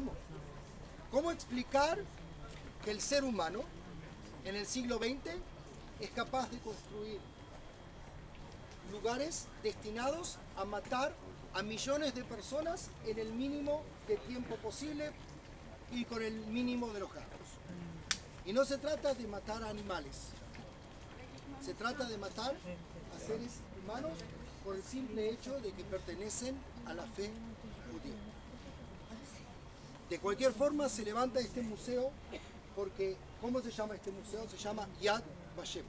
somos. ¿Cómo explicar que el ser humano en el siglo XX es capaz de construir lugares destinados a matar a millones de personas en el mínimo de tiempo posible y con el mínimo de los gastos? Y no se trata de matar a animales, se trata de matar a seres humanos por el simple hecho de que pertenecen a la fe judía. De cualquier forma se levanta este museo porque, ¿cómo se llama este museo? Se llama Yad Vashem.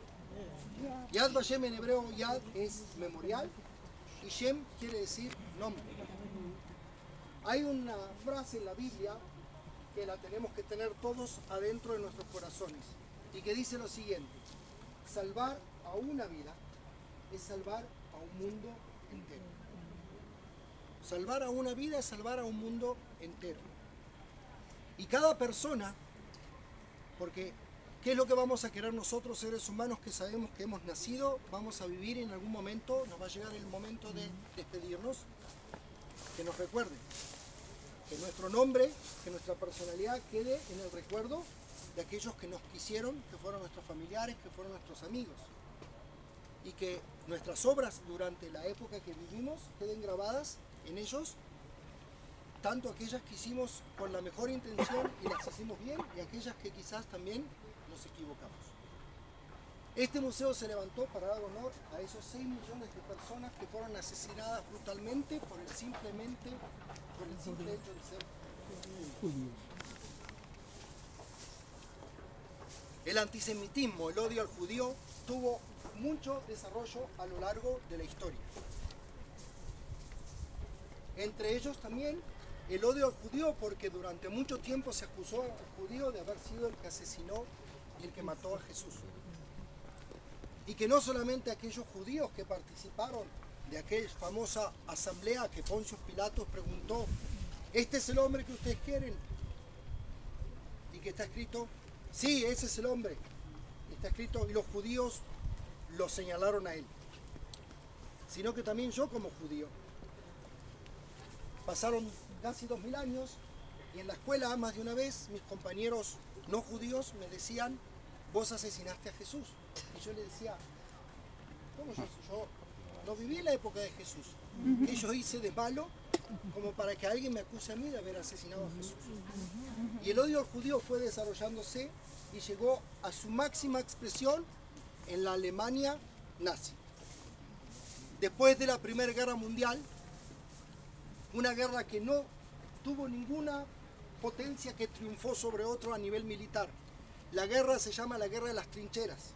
Yad Vashem en hebreo, Yad es memorial y Shem quiere decir nombre. Hay una frase en la Biblia que la tenemos que tener todos adentro de nuestros corazones y que dice lo siguiente: salvar a una vida es salvar a un mundo entero. Salvar a una vida es salvar a un mundo entero. Y cada persona, porque ¿qué es lo que vamos a querer nosotros, seres humanos que sabemos que hemos nacido, vamos a vivir en algún momento, nos va a llegar el momento de despedirnos? Que nos recuerden, que nuestro nombre, que nuestra personalidad quede en el recuerdo de aquellos que nos quisieron, que fueron nuestros familiares, que fueron nuestros amigos. Y que nuestras obras durante la época que vivimos queden grabadas en ellos, tanto aquellas que hicimos con la mejor intención y las hicimos bien, y aquellas que quizás también nos equivocamos. Este museo se levantó para dar honor a esos 6 millones de personas que fueron asesinadas brutalmente por el simple hecho de ser judíos. El antisemitismo, el odio al judío, tuvo mucho desarrollo a lo largo de la historia. Entre ellos también el odio al judío, porque durante mucho tiempo se acusó al judío de haber sido el que asesinó y el que mató a Jesús. Y que no solamente aquellos judíos que participaron de aquella famosa asamblea que Poncio Pilatos preguntó: ¿este es el hombre que ustedes quieren? Y que está escrito: sí, ese es el hombre. Está escrito, y los judíos lo señalaron a él. Sino que también yo, como judío, pasaron casi 2000 años y en la escuela más de una vez mis compañeros no judíos me decían: vos asesinaste a Jesús. Y yo le decía: ¿cómo yo no viví en la época de Jesús? ¿Qué yo hice de malo como para que alguien me acuse a mí de haber asesinado a Jesús? Y el odio al judío fue desarrollándose y llegó a su máxima expresión en la Alemania nazi. Después de la Primera Guerra Mundial, una guerra que no tuvo ninguna potencia que triunfó sobre otro a nivel militar. La guerra se llama la Guerra de las Trincheras,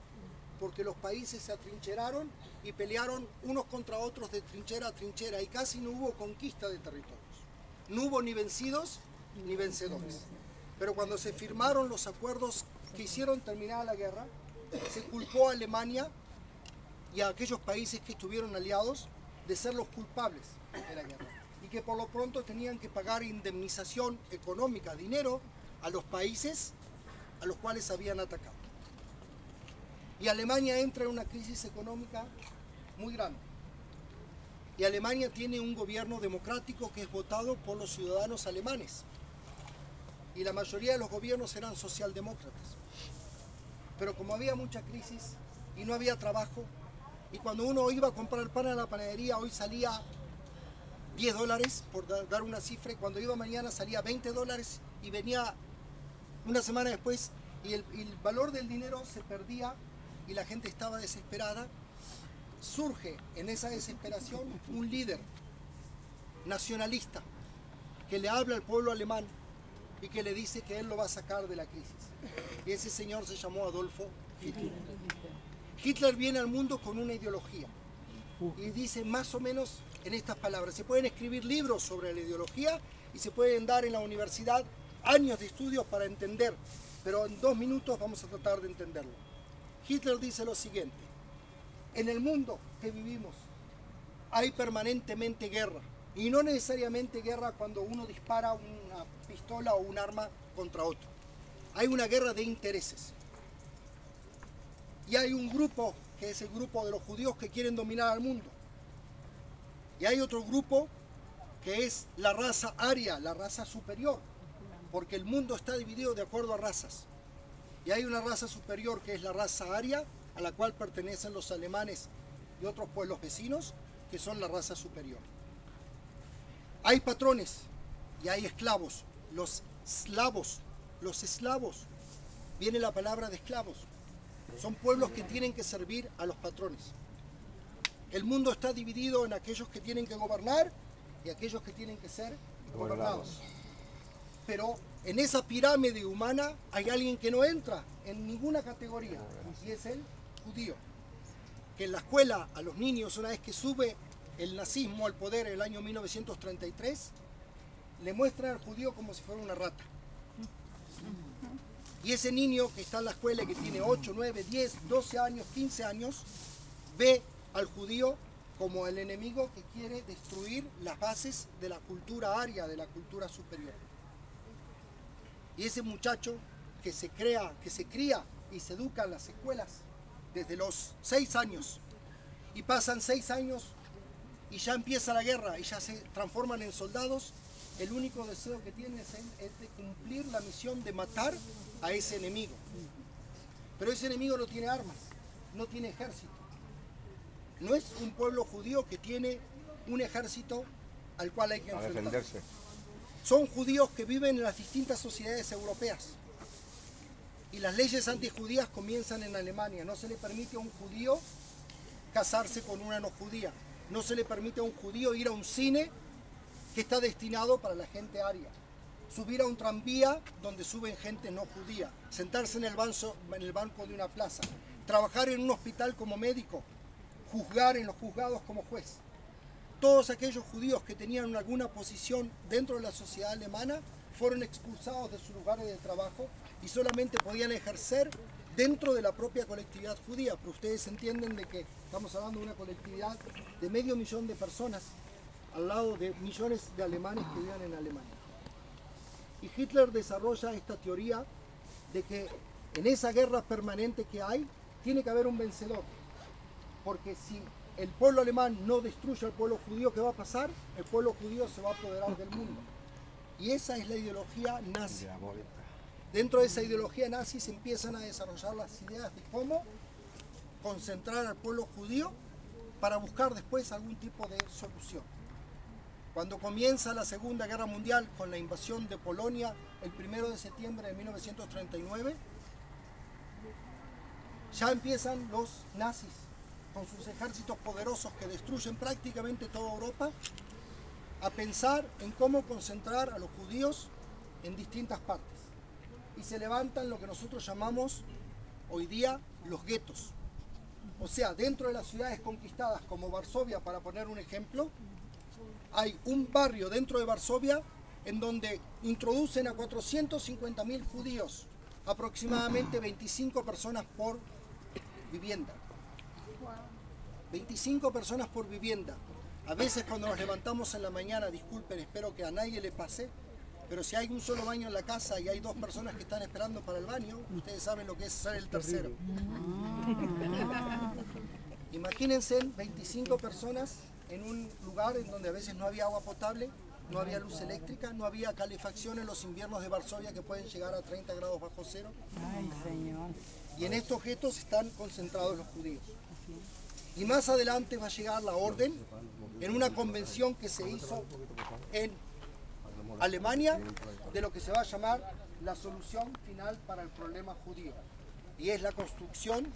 porque los países se atrincheraron y pelearon unos contra otros de trinchera a trinchera y casi no hubo conquista de territorios. No hubo ni vencidos ni vencedores. Pero cuando se firmaron los acuerdos que hicieron terminar la guerra, se culpó a Alemania y a aquellos países que estuvieron aliados de ser los culpables de la guerra. Y que por lo pronto tenían que pagar indemnización económica, dinero, a los países a los cuales habían atacado. Y Alemania entra en una crisis económica muy grande. Y Alemania tiene un gobierno democrático que es votado por los ciudadanos alemanes. Y la mayoría de los gobiernos eran socialdemócratas. Pero como había mucha crisis y no había trabajo, y cuando uno iba a comprar pan a la panadería, hoy salía $10, por dar una cifra, y cuando iba mañana salía $20 y venía una semana después y el valor del dinero se perdía y la gente estaba desesperada. Surge en esa desesperación un líder nacionalista que le habla al pueblo alemán y que le dice que él lo va a sacar de la crisis. Y ese señor se llamó Adolfo Hitler. Hitler viene al mundo con una ideología y dice más o menos en estas palabras. Se pueden escribir libros sobre la ideología y se pueden dar en la universidad años de estudios para entender, pero en 2 minutos vamos a tratar de entenderlo. Hitler dice lo siguiente: en el mundo que vivimos hay permanentemente guerra, y no necesariamente guerra cuando uno dispara una pistola o un arma contra otro. Hay una guerra de intereses. Y hay un grupo, que es el grupo de los judíos, que quieren dominar al mundo. Y hay otro grupo, que es la raza aria, la raza superior, porque el mundo está dividido de acuerdo a razas. Y hay una raza superior que es la raza aria, a la cual pertenecen los alemanes y otros pueblos vecinos, que son la raza superior. Hay patrones y hay esclavos. Los eslavos, viene la palabra de esclavos. Son pueblos que tienen que servir a los patrones. El mundo está dividido en aquellos que tienen que gobernar y aquellos que tienen que ser gobernados. Pero en esa pirámide humana hay alguien que no entra en ninguna categoría, y es el judío. Que en la escuela a los niños, una vez que sube el nazismo al poder en el año 1933, le muestran al judío como si fuera una rata. Y ese niño que está en la escuela y que tiene 8, 9, 10, 12 años, 15 años, ve al judío como el enemigo que quiere destruir las bases de la cultura aria, de la cultura superior. Y ese muchacho que se cría y se educa en las escuelas desde los 6 años, y pasan 6 años y ya empieza la guerra y ya se transforman en soldados, el único deseo que tiene es de cumplir la misión de matar a ese enemigo. Pero ese enemigo no tiene armas, no tiene ejército. No es un pueblo judío que tiene un ejército al cual hay que enfrentarse. Son judíos que viven en las distintas sociedades europeas. Y las leyes antijudías comienzan en Alemania. No se le permite a un judío casarse con una no judía. No se le permite a un judío ir a un cine que está destinado para la gente aria. Subir a un tranvía donde suben gente no judía. Sentarse en el banco de una plaza. Trabajar en un hospital como médico. Juzgar en los juzgados como juez. Todos aquellos judíos que tenían alguna posición dentro de la sociedad alemana fueron expulsados de sus lugares de trabajo y solamente podían ejercer dentro de la propia colectividad judía. Pero ustedes entienden de que estamos hablando de una colectividad de 500.000 de personas al lado de millones de alemanes que vivían en Alemania. Y Hitler desarrolla esta teoría de que en esa guerra permanente que hay, tiene que haber un vencedor. Porque si el pueblo alemán no destruye al pueblo judío, ¿qué va a pasar? El pueblo judío se va a apoderar del mundo. Y esa es la ideología nazi. Dentro de esa ideología nazi se empiezan a desarrollar las ideas de cómo concentrar al pueblo judío para buscar después algún tipo de solución. Cuando comienza la Segunda Guerra Mundial con la invasión de Polonia el 1 de septiembre de 1939, ya empiezan los nazis con sus ejércitos poderosos que destruyen prácticamente toda Europa, a pensar en cómo concentrar a los judíos en distintas partes. Y se levantan lo que nosotros llamamos hoy día los guetos. O sea, dentro de las ciudades conquistadas como Varsovia, para poner un ejemplo, hay un barrio dentro de Varsovia en donde introducen a 450.000 judíos, aproximadamente 25 personas por vivienda. 25 personas por vivienda. A veces cuando nos levantamos en la mañana, disculpen, espero que a nadie le pase, pero si hay un solo baño en la casa y hay 2 personas que están esperando para el baño, ustedes saben lo que es ser el tercero. Imagínense 25 personas en un lugar en donde a veces no había agua potable, no había luz eléctrica, no había calefacción en los inviernos de Varsovia que pueden llegar a 30 grados bajo cero. Ay, Señor. Y en estos guetos están concentrados los judíos. Y más adelante va a llegar la orden en una convención que se hizo en Alemania de lo que se va a llamar la solución final para el problema judío. Y es la construcción